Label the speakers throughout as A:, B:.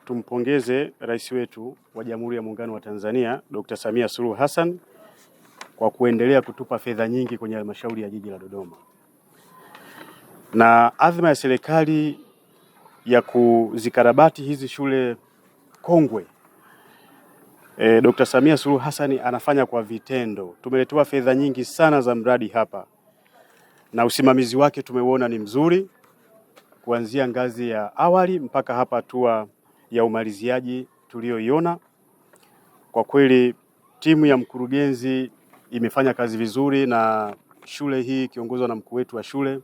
A: tumpongeze Rais wetu wa Jamhuri ya Muungano wa Tanzania Dr. Samia Suluhu Hassan kwa kuendelea kutupa fedha nyingi kwenye halmashauri ya jiji la Dodoma. Na azma ya serikali ya kuzikarabati hizi shule kongwe, Dr. Samia Suluhu Hassan anafanya kwa vitendo. Tumeletewa fedha nyingi sana za mradi hapa na usimamizi wake tumeuona ni mzuri, kuanzia ngazi ya awali mpaka hapa hatua ya umaliziaji tulioiona. Kwa kweli timu ya mkurugenzi imefanya kazi vizuri, na shule hii kiongozwa na mkuu wetu wa shule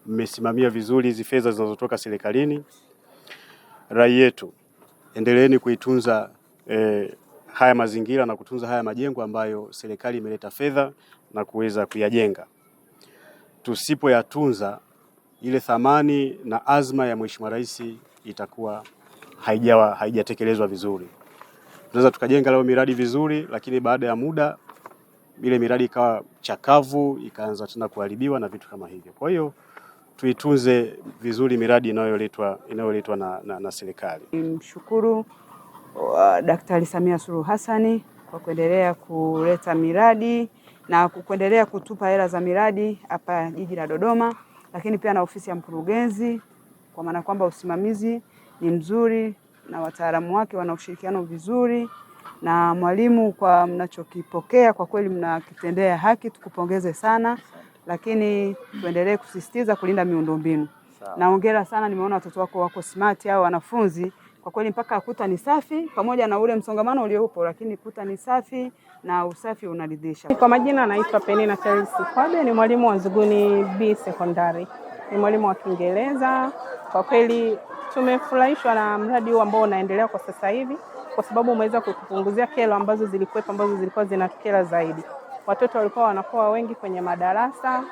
A: mmesimamia vizuri hizi fedha zinazotoka serikalini. Rai yetu, endeleeni kuitunza haya mazingira na kutunza haya majengo ambayo serikali imeleta fedha na kuweza kuyajenga. Tusipoyatunza, ile thamani na azma ya Mheshimiwa Rais itakuwa haijatekelezwa vizuri. Tunaweza tukajenga leo miradi vizuri, lakini baada ya muda ile miradi ikawa chakavu, ikaanza tena kuharibiwa na vitu kama hivyo. Kwa hiyo tuitunze vizuri miradi inayoletwa na serikali.
B: Nimshukuru Daktari Samia Suluhu Hassan kwa kuendelea kuleta miradi na kuendelea kutupa hela za miradi hapa jiji la Dodoma, lakini pia na ofisi ya mkurugenzi, kwa maana kwamba usimamizi ni mzuri na wataalamu wake wana ushirikiano vizuri, na mwalimu kwa mnachokipokea kwa kweli mnakitendea haki, tukupongeze sana, lakini tuendelee kusisitiza kulinda miundombinu. Na hongera sana, nimeona watoto wako wako smart au wanafunzi kwa kweli, mpaka kuta ni safi pamoja na ule msongamano uliopo, lakini kuta ni safi na usafi unaridhisha.
C: Kwa majina naitwa Penina Charles Kwabe, ni mwalimu wa Nzuguni B Secondary. Ni mwalimu wa Kiingereza. Kwa kweli tumefurahishwa na mradi huu ambao unaendelea kwa sasa hivi, kwa sababu umeweza kupunguzia kero ambazo zilikuwa zinakera zaidi. Watoto walikuwa wanakuwa wengi kwenye madarasa,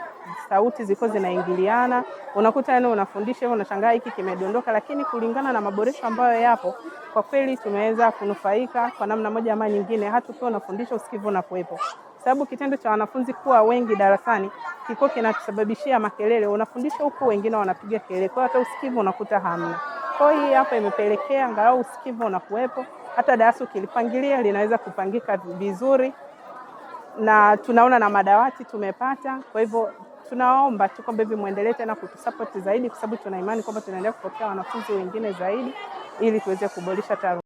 C: sauti zilikuwa zinaingiliana, unakuta yani unafundisha hivyo unashangaa hiki kimedondoka, lakini kulingana na maboresho ambayo yapo, kwa kweli tumeweza kunufaika kwa namna moja ama nyingine. Hata ukiwa unafundisha usikivu na kuwepo, sababu kitendo cha wanafunzi kuwa wengi darasani kiko kinatusababishia makelele. Unafundisha huku wengine wanapiga kelele, kwa hata usikivu unakuta hamna. Kwa hiyo hapa imepelekea angalau usikivu unakuwepo, hata darasa ukilipangilia linaweza kupangika vizuri, na tunaona na madawati tumepata. Kwa hivyo tunaomba tu kwamba hivi muendelee tena kutusupport zaidi, kwa sababu tuna imani kwamba tunaendelea kupokea wanafunzi wengine zaidi ili tuweze kuboresha taaluma.